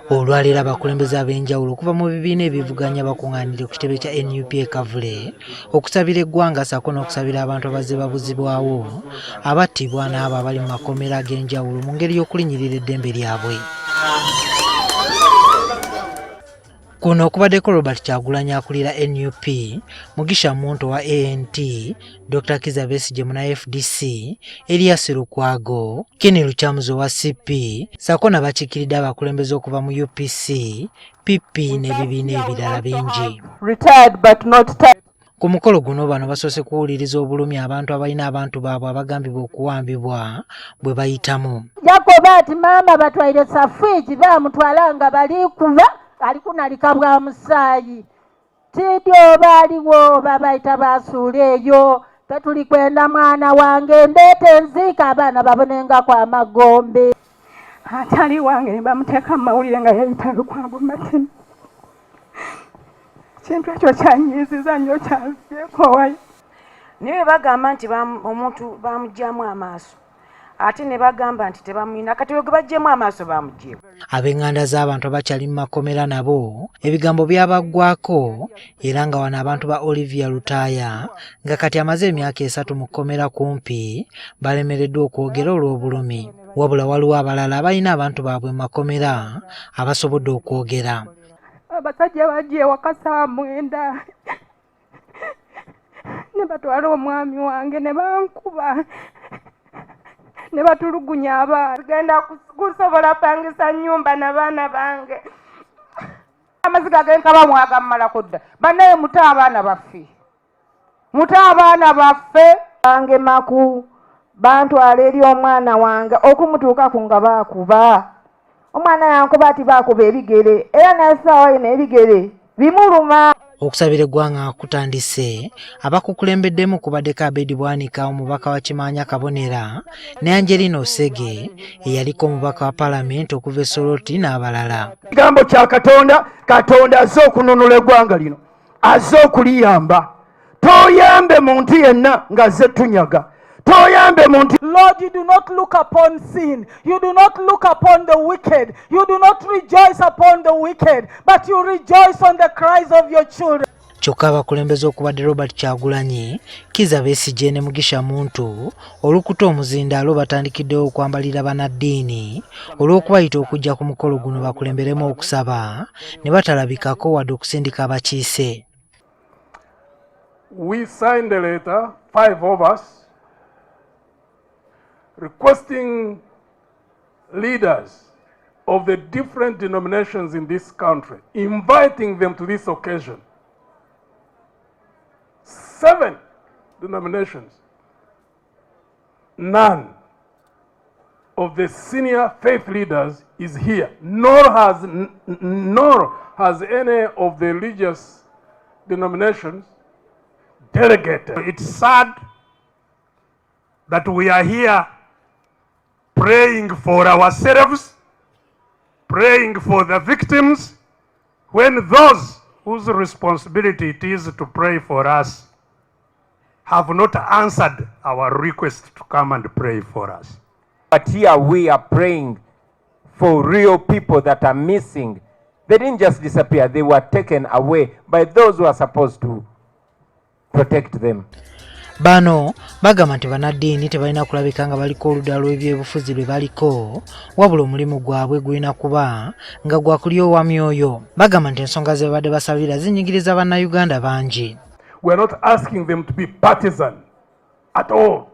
Olwaleero abakulembeze ab'enjawulo okuva mu bibiina ebivuganya bakuŋŋaanire ku kitebe kya NUP Kavule okusabira eggwanga ssaako n'okusabira abantu abazze babuzibwaawo abattibwa n'abo abali mu makomera ag'enjawulo mu ngeri y'okulinnyirira eddembe lyabwe. Kuno okubaddeko Robert Kyagulanyi akulira NUP, Mugisha Muntu wa ANT, Dr. Kizza Besigye muna FDC, Elias Lukwago, Kenny Luchamuzo wa CP, ssaako n'abakiikiridde abakulembeze okuva mu UPC, PP n'ebibiina ebirala bingi. Ku mukolo guno bano basoose kuwuliriza obulumi abantu abalina abantu baabwe abagambibwa okuwambibwa bwe bayitamu. Jakoba ati maama batwaire safwiji bamutwala nga balikuba alikunalika bwa musaayi tidi oba aliwo babayita basuula eyo tetuli kwenda mwana wange ndeete nziika abaana babonenga kwa magombe atali wange ne bamuteeka mu mawulire nga yayita Lukwago Martin. Kintu ekyo kyanyiiziza nnyo kyanzeekowayo. Niwe bagamba nti omuntu bamugyamu amaaso ate ne bagamba nti tebamuyina kati we bajjemu amaaso bamugyeemu. Ab'enganda z'abantu abakyali mu makomera nabo ebigambo byabaggwako era nga wano abantu ba Olivia Lutaaya nga kati amaze emyaka 3 mu kkomera kumpi balemereddwa okwogera olw'obulumi. Wabula waliwo abalala abalina abantu baabwe mu makomera abasobodde okwogera. Abasajja bajja ewaka saa 9 ne batwala omwami wange ne bankuba ne batulugunya abaana genda kusobola pangisa nnyumba n'abaana bange. Amaziga genkaba mwagamala kudda banaye muta abaana baffe bange maku bantwala eri omwana wange okumutuukako nga baakuba. Omwana yankuba ati baakuba ebigere era n'essaawa eno ebigere bimuluma. Okusabira eggwanga kutandise abakukkulembeddemu kubaddeko Abedi Bwanika omubaka wa Kimaanya Kabonera ne Angelina Osege eyaliko omubaka wa Paalamenti okuva e Soroti n'abalala. Kigambo kya Katonda azze okununula eggwanga lino, azze okuliyamba. Toyambe muntu yenna ng'azze tunyaga. Lord, you do not look upon sin. You do not look upon the wicked. You do not rejoice upon the wicked, but you rejoice on the cries of your children. Kyokka abakulembeze okubadde Robert Kyagulanyi, Kizza Besigye ne Mugisha Muntu olukuta omuzindaalo batandikiddewo okwambalira bannaddiini olw'okubayita okujja ku mukolo guno bakulemberemu okusaba ne batalabikako wadde okusindika abakiise. We signed a letter, 5 of us, requesting leaders of the different denominations in this country, inviting them to this occasion. 7 denominations. None of the senior faith leaders is here, nor has any of the religious denominations delegated. It's sad that we are here praying for ourselves, praying for the victims, when those whose responsibility it is to pray for us have not answered our request to come and pray for us. But here we are praying for real people that are missing. They didn't just disappear, they were taken away by those who are supposed to protect them. Bano bagamba nti bannaddiini tebalina kulabika nga baliko oludda lw'ebyobufuzi lwe baliko wabula omulimu gwabwe gulina kuba nga gwa kulyowa myoyo. Bagamba nti ensonga ze babadde basabira zinyigiriza bannayuganda bangi. We are not asking them to be partisan at all,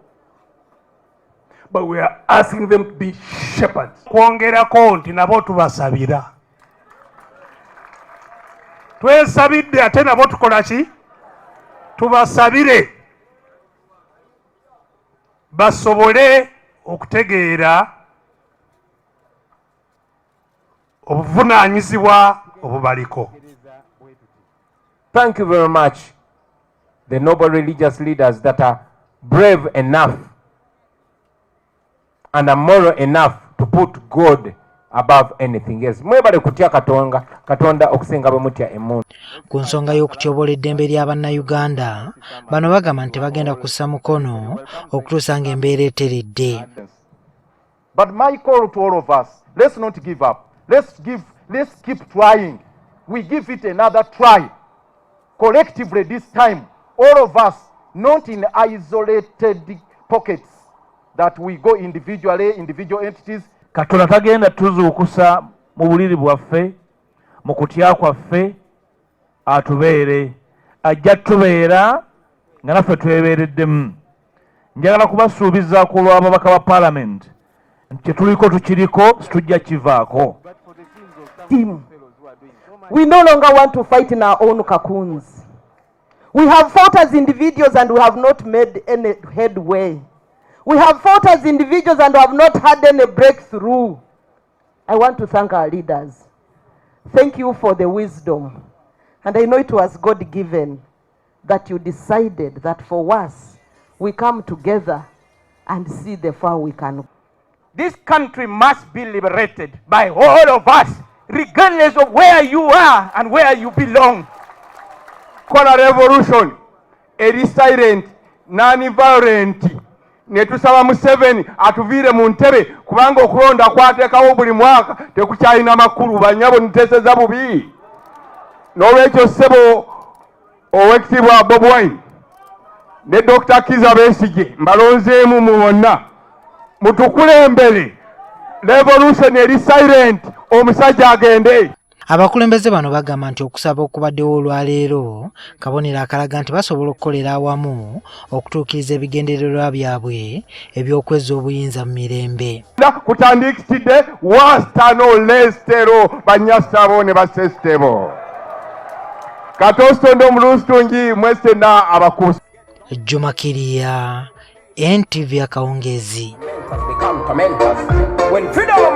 but we are asking them to be shepherds. Kwongerako nti nabo tubasabira. Twesabidde ate nabo tukola ki? Tubasabire basobole okutegeera obuvunaanyizibwa obubaliko. Thank you very much, the noble religious leaders that are brave enough and are moral enough to put God above anything else. Mwebale kutya Katonda okusinga bwe mutya emmundu. Ku nsonga y'okutyobola eddembe ly'abannayuganda, bano bagamba nti bagenda kussa mukono okutuusa ng'embeera eteredde. But my call to all of us, let's not give up. Let's keep trying. We give it another try. Collectively this time, all of us, not in isolated pockets, that we go individually, individual entities. Katonda tagenda tuzuukusa mu buliri bwaffe, mu kutya kwaffe, atubeere. Ajja tubeera nga naffe twebeereddemu. Njagala kubasuubiza ku lw'ababaka ba Parliament nti kye tuliko tukiriko situjja kivaako. We no longer want to fight in our own cocoons. We have fought as individuals and we have not made any headway. We have fought as individuals and have not had any breakthrough. I want to thank our leaders. Thank you for the wisdom. And I know it was God-given that you decided that for us, we come together and see the far we can. This country must be liberated by all of us, regardless of where you are and where you belong. Kola revolution, eri silent, non-violent. Netusaba Museveni atuviire mu ntebe kubanga okulonda kwateekawo buli mwaka tekukyalina makulu banyabo niteeseza bubi. N'olwekyo ssebo Oweekitiibwa Bobi Wine ne Dr. Kizza Besigye mbalonzeemu mu bonna mutukulembere. Revolution eri silent, omusajja agende. Abakulembeze bano bagamba nti okusaba okubaddewo olwaleero kabonero akalaga nti basobola okukolera awamu okutuukiriza ebigendererwa byabwe ebyokwezza obuyinza mu mirembe. Kutandikitidde wasitano lestero bannyasabo ne basesitebo. Katostondo omulunsitungi mwesena abakuusa. Juma Kiria, NTV Akawungeezi. When freedom